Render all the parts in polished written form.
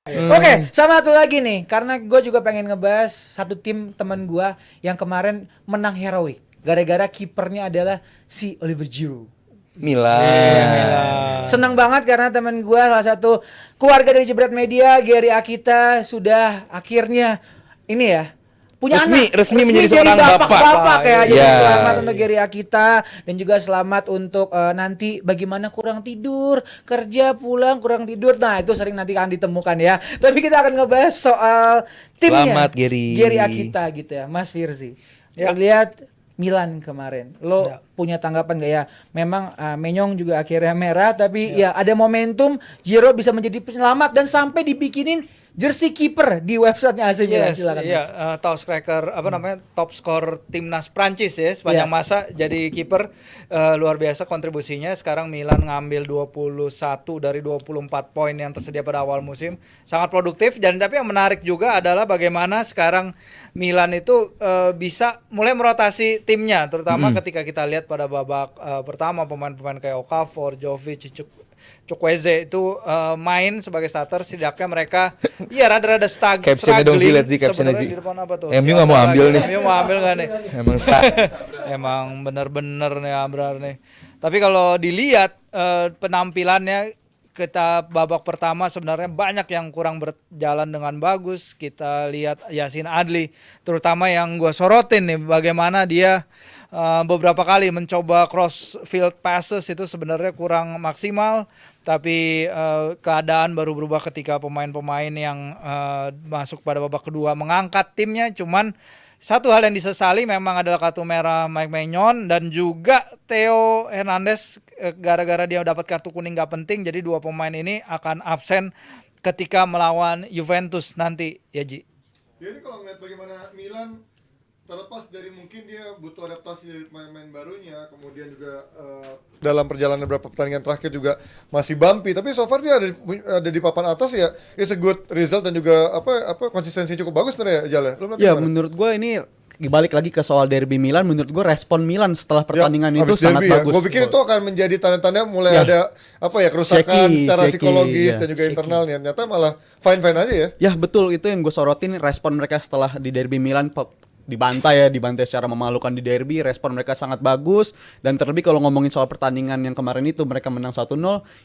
Oke, sama satu lagi nih, karena gue juga pengen ngebahas satu tim teman gue yang kemarin menang heroik, gara-gara kipernya adalah si Oliver Giroud. Milan. Senang banget karena teman gue salah satu keluarga dari Jebret Media, Gary Akita sudah akhirnya ini ya punya anak Resmi menjadi jadi seorang bapak ya. Jadi Ya. selamat untuk Gary Akita dan juga selamat untuk nanti bagaimana kurang tidur, kerja pulang kurang tidur. Nah, itu sering nanti akan ditemukan ya. Tapi kita akan ngebahas soal timnya. Selamat, Gary. Gary Akita gitu ya, Mas Firzi. Ya, lihat Milan kemarin. Lo punya tanggapan gak ya? Memang Menyong juga akhirnya merah, tapi ya ada momentum Giroud bisa menjadi penyelamat dan sampai dibikinin jersey kiper di websitenya AC Milan. Silakan Mas. Top striker top skor timnas Prancis ya sepanjang masa jadi kiper, luar biasa kontribusinya. Sekarang Milan ngambil 21 dari 24 poin yang tersedia pada awal musim, sangat produktif. Dan tapi yang menarik juga adalah bagaimana sekarang Milan itu bisa mulai merotasi timnya, terutama ketika kita lihat pada babak pertama pemain-pemain kayak Okafor, Jovic, Chukwueze itu main sebagai starter. Setidaknya mereka rada-rada Captionnya dong struggling. lihat sih captionnya sih. Di depan apa tuh? MU nggak mau ambil nih. MU mau ambil nggak nih? Emang Emang bener-bener nih Abrar nih. Tapi kalau dilihat penampilannya, kita babak pertama sebenarnya banyak yang kurang berjalan dengan bagus. Kita lihat Yacine Adli terutama yang gue sorotin nih, bagaimana dia beberapa kali mencoba cross field passes itu sebenarnya kurang maksimal. Tapi keadaan baru berubah ketika pemain-pemain yang masuk pada babak kedua mengangkat timnya. Cuman satu hal yang disesali memang adalah kartu merah Mike Maignan dan juga Theo Hernandez, gara-gara dia dapat kartu kuning gak penting, jadi dua pemain ini akan absen ketika melawan Juventus nanti ya Ji. Jadi kalau ngeliat bagaimana Milan, terlepas dari mungkin dia butuh adaptasi dari pemain-pemain barunya, kemudian juga dalam perjalanan beberapa pertandingan terakhir juga masih bumpy, tapi so far dia ada di papan atas ya, it's a good result dan juga konsistensi cukup bagus sebenarnya ya Jale. Ya menurut gue ini balik lagi ke soal derby Milan, menurut gue respon Milan setelah pertandingan itu sangat bagus. Gue pikir itu akan menjadi tanda-tanda mulai ada kerusakan secara psikologis dan juga internalnya. Ternyata malah fine-fine aja ya. Ya betul, itu yang gue sorotin, respon mereka setelah di derby Milan dibantai secara memalukan di derby, respon mereka sangat bagus. Dan terlebih kalau ngomongin soal pertandingan yang kemarin itu mereka menang 1-0,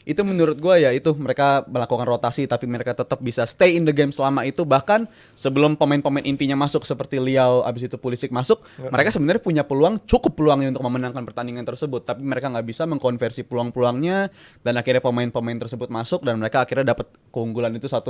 itu menurut gue ya itu mereka melakukan rotasi tapi mereka tetap bisa stay in the game selama itu. Bahkan sebelum pemain-pemain intinya masuk seperti Liao, abis itu Pulisic masuk, mereka sebenarnya punya cukup peluangnya untuk memenangkan pertandingan tersebut, tapi mereka nggak bisa mengkonversi peluang-peluangnya. Dan akhirnya pemain-pemain tersebut masuk dan mereka akhirnya dapat keunggulan itu 1-0.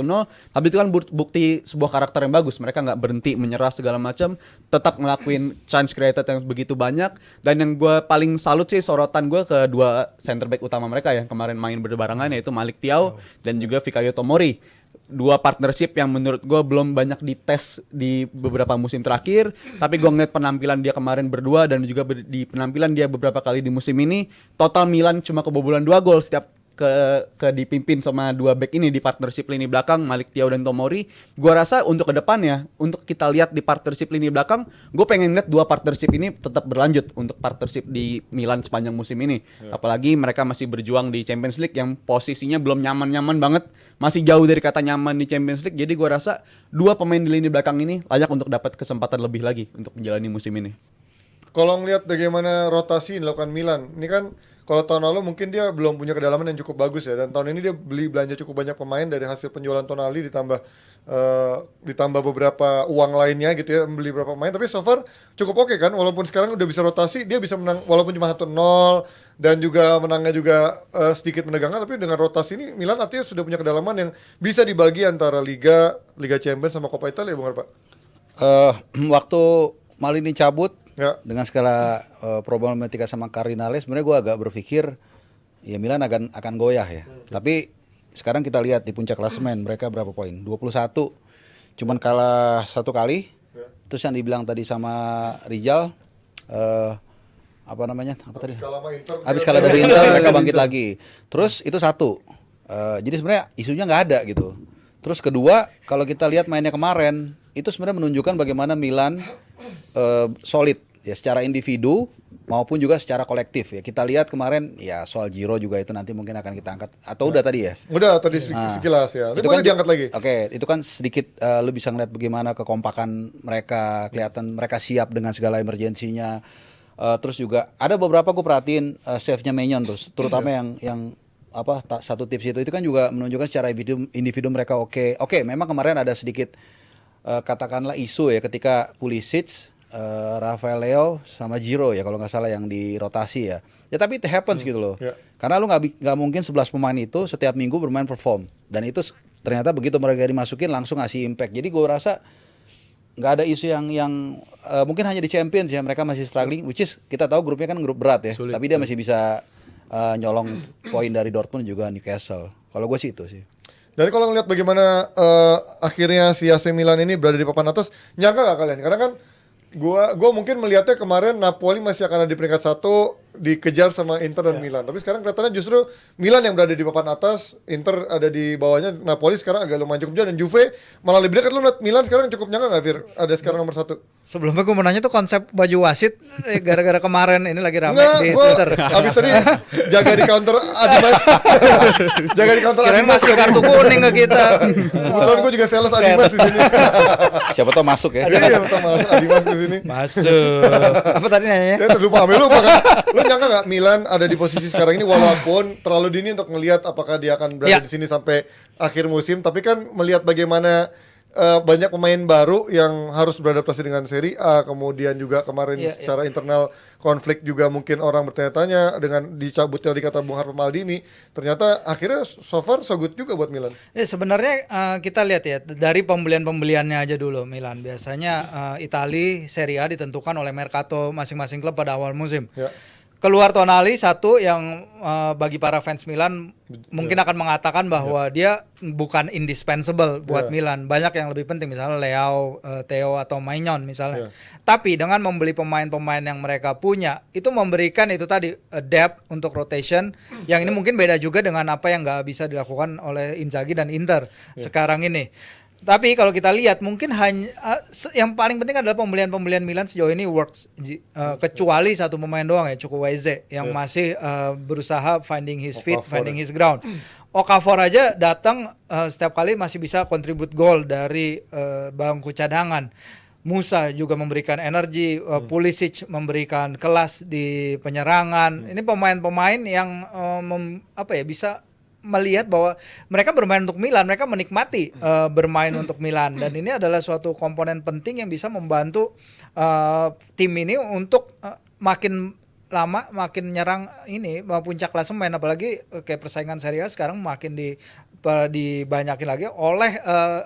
Tapi itu kan bukti sebuah karakter yang bagus. Mereka nggak berhenti menyerah segala macam, tetap ngelakuin chance created yang begitu banyak. Dan yang gue paling salut sih, sorotan gue ke dua center back utama mereka yang kemarin main berbarengan, yaitu Malik Thiaw dan juga Fikayo Tomori. Dua partnership yang menurut gue belum banyak dites di beberapa musim terakhir, tapi gue ngeliat penampilan dia kemarin berdua dan juga di penampilan dia beberapa kali di musim ini, total Milan cuma kebobolan 2 gol setiap ke dipimpin sama dua back ini di partnership lini belakang, Malik Thiaw dan Tomori. Gua rasa untuk ke depannya, untuk kita lihat di partnership lini belakang, gue pengen lihat dua partnership ini tetap berlanjut untuk partnership di Milan sepanjang musim ini. Apalagi mereka masih berjuang di Champions League yang posisinya belum nyaman-nyaman banget, masih jauh dari kata nyaman di Champions League. Jadi gua rasa dua pemain di lini belakang ini layak untuk dapat kesempatan lebih lagi untuk menjalani musim ini. Kalau ngelihat bagaimana rotasi yang dilakukan Milan, ini kan kalau tahun lalu mungkin dia belum punya kedalaman yang cukup bagus ya, dan tahun ini dia belanja cukup banyak pemain dari hasil penjualan Tonali ditambah beberapa uang lainnya gitu ya, membeli beberapa pemain. Tapi so far cukup oke kan, walaupun sekarang udah bisa rotasi, dia bisa menang walaupun cuma 1-0 dan juga menangnya juga sedikit menegangkan. Tapi dengan rotasi ini Milan artinya sudah punya kedalaman yang bisa dibagi antara Liga Champions sama Coppa Italia, Bung Arpa. Waktu Maldini cabut dengan segala problematika sama Cardinale, sebenarnya gue agak berpikir ya Milan akan goyah ya. Tapi sekarang kita lihat di puncak klasemen mereka berapa poin? 21. Cuman kalah 1 kali. Terus yang dibilang tadi sama Rijal habis kalah dari Inter mereka bangkit lagi. Terus itu satu. Jadi sebenarnya isunya nggak ada gitu. Terus kedua, kalau kita lihat mainnya kemarin, itu sebenarnya menunjukkan bagaimana Milan solid ya secara individu maupun juga secara kolektif ya. Kita lihat kemarin ya soal Giro juga itu nanti mungkin akan kita angkat atau udah tadi ya. Udah tadi sekilas ya. Itu boleh diangkat lagi. Oke, itu kan sedikit lu bisa ngeliat bagaimana kekompakan mereka, kelihatan mereka siap dengan segala emergensinya. Terus juga ada beberapa gue perhatiin save-nya Maignan terutama yang satu tips itu kan juga menunjukkan secara individu mereka oke. Oke, memang kemarin ada sedikit katakanlah isu ya ketika Pulisic, Rafael Leo sama Giro ya kalau nggak salah yang dirotasi ya. Ya tapi it happens gitu loh. Yeah. Karena lu nggak mungkin 11 pemain itu setiap minggu bermain perform dan itu ternyata begitu mereka dimasukin langsung ngasih impact. Jadi gue rasa nggak ada isu yang mungkin hanya di Champions ya mereka masih struggling, which is kita tahu grupnya kan grup berat ya. Tapi dia masih bisa nyolong poin dari Dortmund juga Newcastle. Kalau gue sih itu sih. Dan kalau ngeliat bagaimana akhirnya si AC Milan ini berada di papan atas, nyangka gak kalian? Karena kan gua mungkin melihatnya kemarin Napoli masih akan ada di peringkat 1 dikejar sama Inter dan Milan. Tapi sekarang kelihatannya justru Milan yang berada di papan atas, Inter ada di bawahnya, Napoli sekarang agak lumayan cukup jauh dan Juve malah lebih dekat. Lu lihat Milan sekarang cukup nyangka nggak Fir? Ada sekarang nomor 1. Sebelumnya gue mau nanya tuh konsep baju wasit gara-gara kemarin ini lagi ramai Enggak, di gua Twitter. abis tadi jaga di counter Adimas. Jaga di counter Kirain Adimas. masih kartu kuning ke kita. Kebetulan gua juga sales Adimas di sini. Siapa tahu masuk ya. Iya, betul masuk Adimas di sini. Masuk. Apa tadi nanya? Ya terlupa sampai lupa kan. Lu nyangka nggak Milan ada di posisi sekarang ini walaupun terlalu dini untuk melihat apakah dia akan berada di sini sampai akhir musim, tapi kan melihat bagaimana banyak pemain baru yang harus beradaptasi dengan Serie A, kemudian juga kemarin secara internal konflik juga mungkin orang bertanya-tanya dengan dicabutnya di kata Bung Harpo Maldini, ternyata akhirnya so far so good juga buat Milan. Sebenarnya kita lihat ya dari pembelian-pembeliannya aja dulu Milan. Biasanya Italia Serie A ditentukan oleh mercato masing-masing klub pada awal musim. Ya. Keluar Tonali satu yang bagi para fans Milan mungkin akan mengatakan bahwa dia bukan indispensable buat Milan. Banyak yang lebih penting misalnya Leao, Theo atau Maignan misalnya. Tapi dengan membeli pemain-pemain yang mereka punya itu memberikan itu tadi depth untuk rotation yang ini mungkin beda juga dengan apa yang nggak bisa dilakukan oleh Inzaghi dan Inter sekarang ini. Tapi kalau kita lihat mungkin hanya yang paling penting adalah pembelian Milan sejauh ini works kecuali satu pemain doang ya Chukwueze yang masih berusaha finding his feet, finding his ground. Okafor aja datang setiap kali masih bisa contribute gol dari bangku cadangan. Musa juga memberikan energi, Pulisic memberikan kelas di penyerangan. Ini pemain-pemain yang bisa melihat bahwa mereka bermain untuk Milan, mereka menikmati bermain untuk Milan dan ini adalah suatu komponen penting yang bisa membantu tim ini untuk makin lama makin nyerang ini puncak klasemen, apalagi kayak persaingan Serie A sekarang makin dibanyakin lagi oleh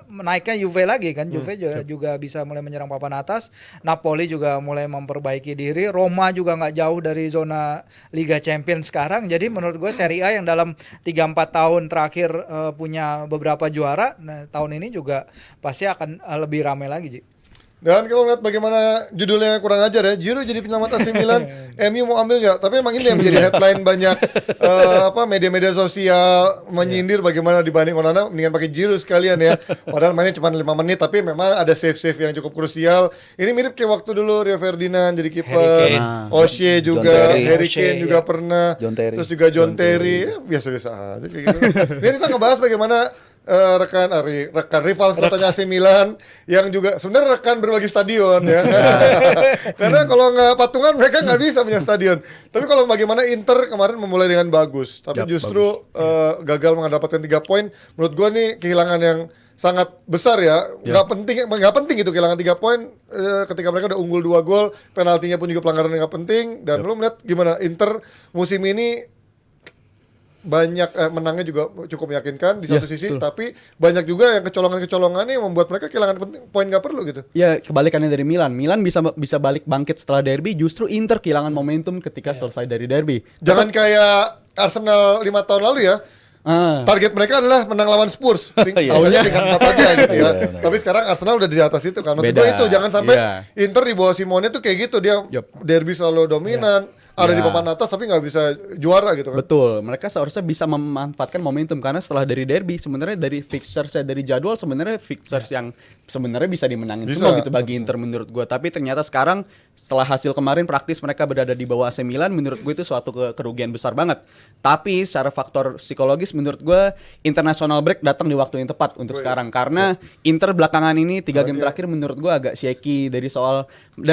naiknya Juve lagi kan. Juve juga bisa mulai menyerang papan atas, Napoli juga mulai memperbaiki diri, Roma juga nggak jauh dari zona Liga Champions sekarang. Jadi menurut gue Serie A yang dalam 3-4 tahun terakhir punya beberapa juara, nah tahun ini juga pasti akan lebih ramai lagi, Ji. Dan kalau lihat bagaimana judulnya kurang ajar ya, Giroud jadi penyelamat AC Milan, MU mau ambil nggak? Tapi emang ini yang menjadi headline banyak media-media sosial menyindir bagaimana dibanding Onana, mendingan pakai Giroud sekalian ya. Padahal mainnya cuma 5 menit, tapi memang ada save-save yang cukup krusial. Ini mirip kayak waktu dulu Rio Ferdinand jadi kiper, O'Shea juga, Harry Kane juga pernah, terus juga John Terry, biasa-biasa aja kayak gitu. Ini kita ngebahas bagaimana rekan rival kotanya AC Milan yang juga sebenarnya rekan berbagi stadion ya. Karena kalau nggak patungan mereka nggak bisa punya stadion. Tapi kalau bagaimana Inter kemarin memulai dengan bagus, tapi justru gagal mendapatkan 3 poin. Menurut gua nih kehilangan yang sangat besar ya. Nggak penting itu kehilangan 3 poin ketika mereka udah unggul 2 gol, penaltinya pun juga pelanggaran yang nggak penting. Dan lu melihat gimana Inter musim ini banyak menangnya juga cukup meyakinkan di satu sisi, tapi banyak juga yang kecolongan-kecolongan yang membuat mereka kehilangan poin nggak perlu gitu. Ya kebalikannya dari Milan bisa bangkit setelah derby, justru Inter kehilangan momentum ketika selesai dari derby. Jangan kayak Arsenal 5 tahun lalu ya. Target mereka adalah menang lawan Spurs. Biasanya peringkat 4 aja gitu ya. Tapi sekarang Arsenal udah di atas itu kan. Maksud gue itu jangan sampai Inter di bawah Simone tuh kayak gitu, dia derby selalu dominan. ada Ya. di papan atas tapi nggak bisa juara gitu kan. Betul, mereka seharusnya bisa memanfaatkan momentum karena setelah dari derby sebenarnya dari fixtures dari jadwal sebenarnya fixtures yang sebenarnya bisa dimenangin Bisa, semua gitu bagi Inter menurut gua. Tapi ternyata sekarang setelah hasil kemarin praktis mereka berada di bawah AC Milan, menurut gue itu suatu kerugian besar banget. Tapi secara faktor psikologis menurut gua international break datang di waktu yang tepat untuk sekarang karena Inter belakangan ini 3 game terakhir menurut gua agak shaky dari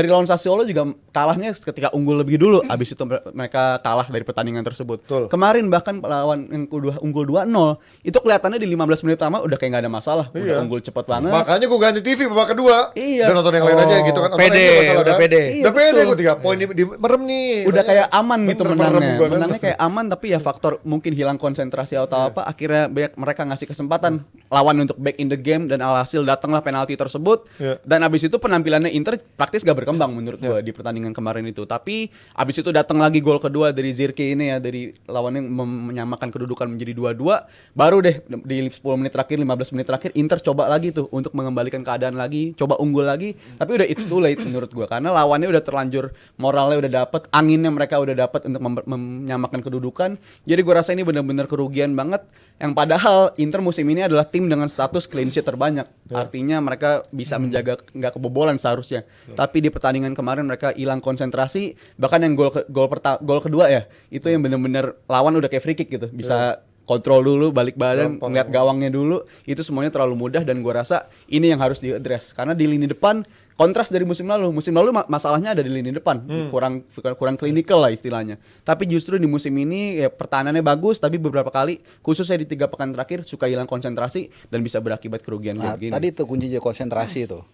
lawan Sassuolo juga kalahnya ketika unggul lebih dulu, habis itu mereka kalah dari pertandingan tersebut. Betul. Kemarin bahkan lawan yang kedua unggul 2-0 itu kelihatannya di 15 menit pertama udah kayak nggak ada masalah, udah unggul cepet banget. Makanya gue ganti TV babak kedua. Iya. Dan nonton yang lain aja gitu kan. Nonton Pede, aja masalah udah kan. pede. Iya, Udah pede betul. gue 3 poin di merem nih. Udah kayak aman gitu Bener, menangnya. merem gua kan. Menangnya kayak aman tapi ya faktor mungkin hilang konsentrasi atau apa akhirnya mereka ngasih kesempatan lawan untuk back in the game dan alhasil datanglah penalti tersebut. Iya. Dan abis itu penampilannya Inter praktis gak berkembang menurut gua di pertandingan kemarin itu. Tapi abis itu datang lagi gol kedua dari Zirkzee ini ya, dari lawan yang menyamakan kedudukan menjadi 2-2. Baru deh di 10 menit terakhir, 15 menit terakhir Inter coba lagi tuh untuk mengembalikan keadaan lagi, coba unggul lagi. Tapi udah it's too late menurut gua karena lawannya udah terlanjur, moralnya udah dapet, anginnya mereka udah dapet untuk menyamakan kedudukan. Jadi gua rasa ini benar-benar kerugian banget. Yang padahal Inter musim ini adalah tim dengan status clean sheet terbanyak. Artinya mereka bisa menjaga nggak kebobolan seharusnya. Tapi di pertandingan kemarin mereka hilang konsentrasi. Bahkan yang gol kedua ya, itu yang benar-benar lawan udah kayak free kick gitu. Bisa kontrol dulu, balik badan, ngeliat gawangnya dulu. Itu semuanya terlalu mudah dan gua rasa ini yang harus diadres. Karena di lini depan kontras dari musim lalu. Musim lalu masalahnya ada di lini depan, kurang klinikal lah istilahnya. Tapi justru di musim ini ya pertahanannya bagus, tapi beberapa kali khususnya di 3 pekan terakhir suka hilang konsentrasi dan bisa berakibat kerugian Nah, kayak gini. tadi itu kuncinya konsentrasi itu.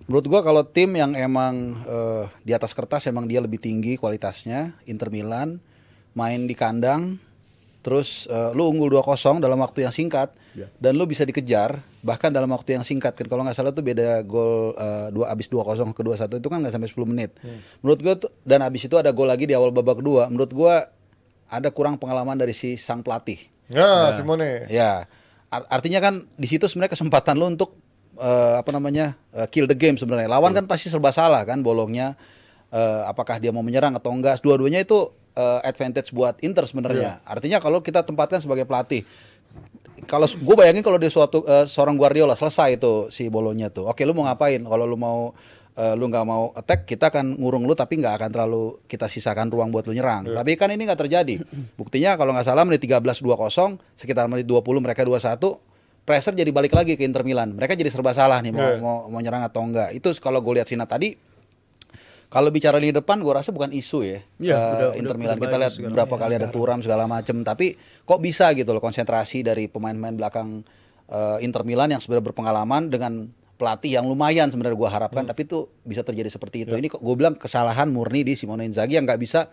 Menurut gua kalau tim yang emang di atas kertas emang dia lebih tinggi kualitasnya, Inter Milan main di kandang, terus lu unggul 2-0 dalam waktu yang singkat dan lu bisa dikejar bahkan dalam waktu yang singkat kan, kalau nggak salah tuh beda gol abis 2-0 ke 2-1 itu kan nggak sampai 10 menit. Menurut gua tuh, dan abis itu ada gol lagi di awal babak kedua. Menurut gua ada kurang pengalaman dari si sang pelatih. Ya, Simone. Ya, artinya kan di situ sebenarnya kesempatan lu untuk kill the game sebenarnya. Lawan kan pasti serba salah kan, bolongnya apakah dia mau menyerang atau enggak. Dua-duanya itu advantage buat Inter sebenarnya. Artinya kalau kita tempatkan sebagai pelatih, kalau gue bayangin kalau di seorang Guardiola selesai itu si Bolonya tuh, oke lu mau ngapain? Kalau lu mau lu nggak mau attack, kita akan ngurung lu tapi nggak akan terlalu kita sisakan ruang buat lu nyerang. Tapi kan ini nggak terjadi. Buktinya kalau nggak salah menit 13 2-0, sekitar menit 20 mereka 2-1, pressure jadi balik lagi ke Inter Milan. Mereka jadi serba salah nih mau nyerang atau enggak. Itu kalau gue lihat Sina tadi, kalau bicara di depan gue rasa bukan isu ya. Inter Milan kita lihat berapa kali ada Thuram segala macam, tapi kok bisa gitu loh konsentrasi dari pemain-pemain belakang Inter Milan yang sebenarnya berpengalaman dengan pelatih yang lumayan sebenarnya gue harapkan, tapi itu bisa terjadi seperti itu. Ini kok gue bilang kesalahan murni di Simone Inzaghi yang nggak bisa.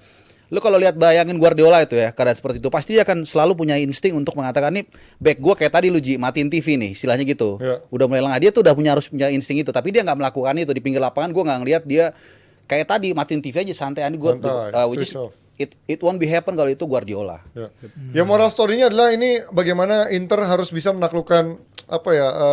Lu kalau lihat bayangin Guardiola itu ya, keadaan seperti itu pasti dia akan selalu punya insting untuk mengatakan nih back gue kayak tadi lu Ji, matiin TV nih istilahnya gitu. Udah mulai lengah, dia tuh udah harus punya insting itu, tapi dia nggak melakukan itu di pinggir lapangan. Gue nggak ngelihat dia kayak tadi matiin TV aja santai aja. Which is it won't be happen kalau itu Guardiola. Ya moral story-nya adalah ini bagaimana Inter harus bisa menaklukkan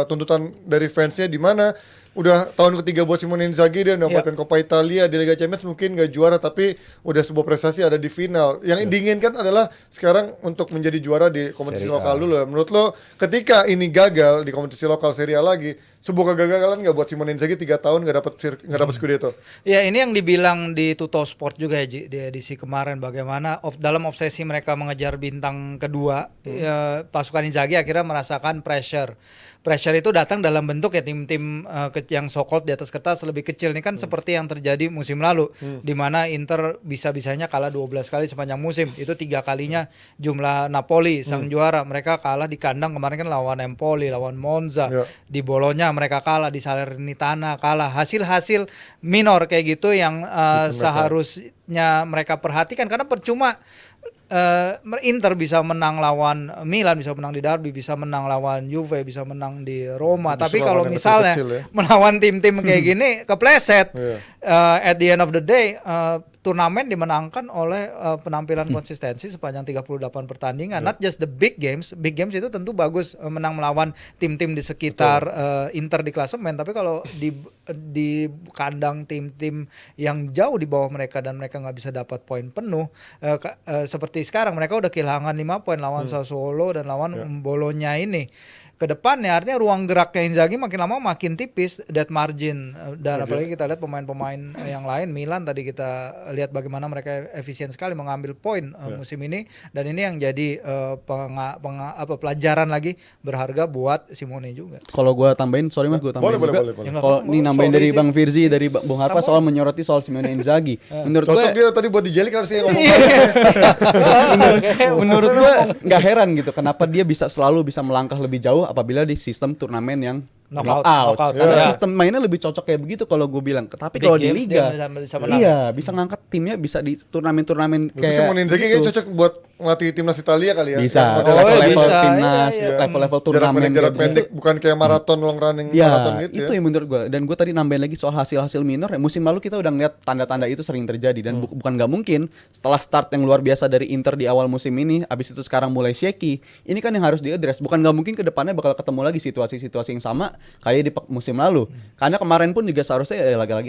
tuntutan dari fansnya, di mana udah tahun ketiga buat Simone Inzaghi, dia mendapatkan Coppa Italia, di Liga Champions mungkin gak juara tapi udah sebuah prestasi ada di final. Yang diinginkan adalah sekarang untuk menjadi juara di kompetisi lokal dulu. Menurut lo ketika ini gagal di kompetisi lokal Serie A lagi, sebuah kegagalan gak buat Simone Inzaghi 3 tahun gak dapat Scudetto? Ya ini yang dibilang di Tutto Sport juga ya Ji, di edisi kemarin, bagaimana dalam obsesi mereka mengejar bintang kedua, pasukan Inzaghi akhirnya merasakan pressure itu datang dalam bentuk ya tim-tim yang so-called di atas kertas lebih kecil. Ini kan seperti yang terjadi musim lalu, di mana Inter bisa-bisanya kalah 12 kali sepanjang musim. Itu 3 kalinya jumlah Napoli sang juara. Mereka kalah di kandang kemarin kan lawan Empoli, lawan Monza, di Bologna mereka kalah, di Salernitana kalah. Hasil-hasil minor kayak gitu yang seharusnya mereka perhatikan, karena percuma Inter bisa menang lawan Milan, bisa menang di derby, bisa menang lawan Juve, bisa menang di Roma. Tapi kalau misalnya melawan tim-tim kayak gini kepleset, at the end of the day turnamen dimenangkan oleh penampilan konsistensi sepanjang 38 pertandingan. Not just the big games. Big games itu tentu bagus menang melawan tim-tim di sekitar Inter di klasemen, tapi kalau di kandang tim-tim yang jauh di bawah mereka dan mereka nggak bisa dapat poin penuh, seperti sekarang mereka udah kehilangan 5 poin lawan Sassuolo dan lawan Bologna ini. Ke depannya artinya ruang geraknya Inzaghi makin lama makin tipis, that margin, dan apalagi kita lihat pemain-pemain yang lain, Milan tadi kita lihat bagaimana mereka efisien sekali mengambil poin musim ini, dan ini yang jadi pelajaran lagi berharga buat Simone juga. Kalau gue tambahin, sorry mas, gue tambahin Boleh. Kalau ini nambahin dari Bang Firzi, dari Bung Harpa soal menyoroti soal Simone Inzaghi. Menurut Cocok gue dia tadi buat dijelik harusnya ngomong. menurut gue nggak heran gitu kenapa dia selalu bisa melangkah lebih jauh apabila di sistem turnamen yang knockout. Karena sistem mainnya lebih cocok kayak begitu kalau gue bilang. Tapi kalau di liga, bisa ngangkat timnya bisa di turnamen-turnamen kayak Simone Inzaghi kayaknya cocok buat ngelatih timnas Italia kali ya. Bisa. Yang Level bisa. timnas, Iya. level jarak turnamen pendek kayak pendek, bukan kayak maraton long running ya, maraton gitu itu ya. yang menurut gue. Dan gue tadi nambahin lagi soal hasil-hasil minor. Ya, musim lalu kita udah ngeliat tanda-tanda itu sering terjadi dan bukan nggak mungkin setelah start yang luar biasa dari Inter di awal musim ini, abis itu sekarang mulai shaky. Ini kan yang harus diadres. Bukan nggak mungkin ke depannya bakal ketemu lagi situasi-situasi yang sama kayak di musim lalu. Karena kemarin pun juga seharusnya lagi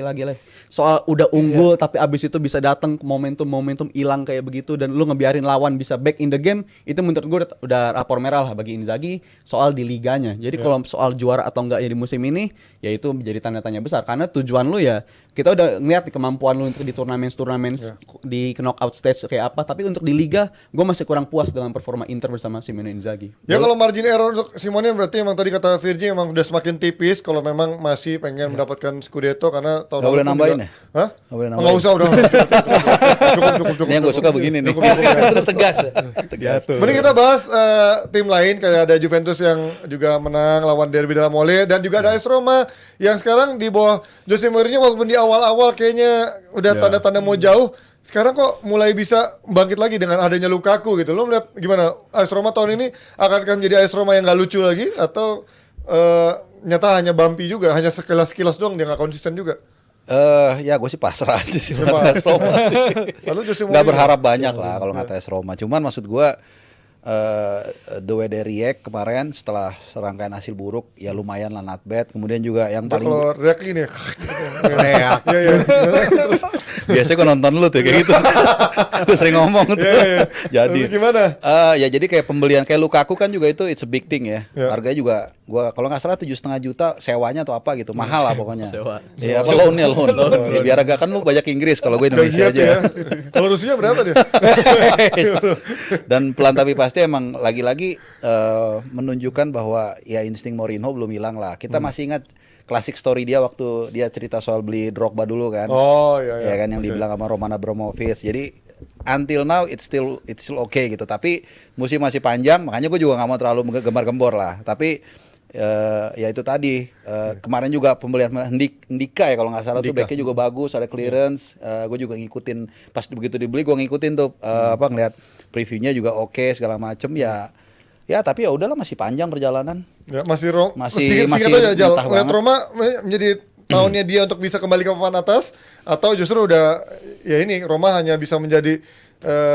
soal udah unggul tapi abis itu bisa datang momentum hilang kayak begitu dan lu ngebiarin lawan bisa back in the game, itu menurut gue udah rapor merah lah bagi Inzaghi soal di liganya. Jadi kalau soal juara atau enggak ya di musim ini, ya itu menjadi tanda tanya besar karena tujuan lu ya kita udah ngeliat kemampuan lu untuk di turnamen di knockout stage kayak apa, tapi untuk di liga gue masih kurang puas dengan performa Inter bersama Simone Inzaghi. Ya kalau margin error untuk Simone berarti emang tadi kata Virgi emang udah semakin tipis kalau memang masih pengen mendapatkan Scudetto karena tahun Nggak boleh pun nambahin juga- ya? Hah? Nggak boleh Nggak nambahin. usah udah. Cukup. Ini yang gue suka begini nih. Terus tegas. Mending kita bahas tim lain kayak ada Juventus yang juga menang lawan Derby della Mole dan juga ada AS Roma yang sekarang di bawah Jose Mourinho walaupun di awal-awal kayaknya udah tanda-tanda mau jauh, sekarang kok mulai bisa bangkit lagi dengan adanya Lukaku gitu. Lo melihat gimana AS Roma tahun ini akankah menjadi AS Roma yang gak lucu lagi atau nyata hanya bumpy juga, hanya sekilas-sekilas doang dia gak konsisten juga? Ya gue sih pasrah aja sih Ya, buat AS Roma sih. Lalu Jose Nggak Mourinho berharap banyak lah kalau ngata AS Roma. Cuman maksud gue the way they react kemarin setelah serangkaian hasil buruk ya lumayan lah, not bad. Kemudian juga yang Dia paling kalau reak gini reak. Iya. Biasanya gue nonton lu tuh kayak gitu. Gue sering ngomong tuh. Jadi Lalu gimana? ya jadi kayak pembelian kayak Lukaku kan juga itu it's a big thing ya. Harganya juga gua kalau nggak salah 7,5 juta sewanya atau apa gitu. Mahal lah pokoknya. Iya, apa loan. Ya, biar agak kan lu banyak Inggris kalau gue Indonesia Gajinya tuh aja. ya. Kalau Rusia berapa dia? Dan pelan tapi pasti emang lagi-lagi menunjukkan bahwa ya insting Mourinho belum hilang lah. Kita masih ingat klasik story dia waktu dia cerita soal beli Drogba dulu kan. Oh iya. Ya kan yang dibilang sama Roman Abramovich. Jadi until now it's still okay gitu. Tapi musim masih panjang, makanya gue juga nggak mau terlalu gembar-gembor lah. Tapi ya itu tadi kemarin juga pembelian Ndika ya kalau nggak salah tuh backnya juga bagus, ada clearance. Gue juga ngikutin pas begitu dibeli gue ngikutin tuh ngeliat previewnya juga oke segala macem ya tapi ya udahlah masih panjang perjalanan. Ya, masih Masih aja Jal. mentah Lihat banget. Roma menjadi tahunnya dia untuk bisa kembali ke papan atas atau justru udah ya ini Roma hanya bisa menjadi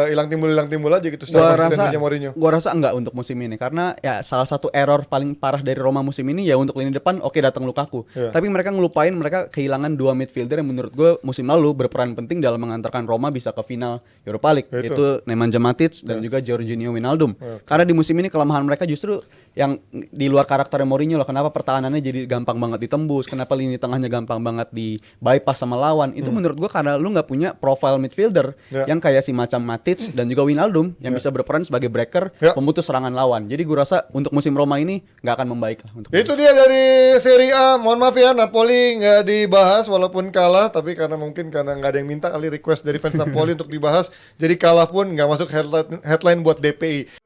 hilang timbul aja gitu secara konsistensinya Mourinho. Gua rasa enggak untuk musim ini karena ya salah satu error paling parah dari Roma musim ini ya untuk lini depan oke datang Lukaku. Iya. Tapi mereka ngelupain mereka kehilangan dua midfielder yang menurut gue musim lalu berperan penting dalam mengantarkan Roma bisa ke final Europa League Ya, yaitu Nemanja Matic dan juga Jorginho Wijnaldum. Karena di musim ini kelemahan mereka justru yang di luar karakter Mourinho lah, kenapa pertahanannya jadi gampang banget ditembus, kenapa lini tengahnya gampang banget di bypass sama lawan. Itu menurut gue karena lu nggak punya profile midfielder yang kayak si macam Matic dan juga Wijnaldum yang bisa berperan sebagai breaker, pemutus serangan lawan. Jadi gue rasa untuk musim Roma ini nggak akan membaik lah untuk Itu dia dari Serie A. Mohon maaf ya Napoli nggak dibahas walaupun kalah, tapi karena nggak ada yang minta kali request dari fans Napoli untuk dibahas, jadi kalah pun nggak masuk headline buat DPI.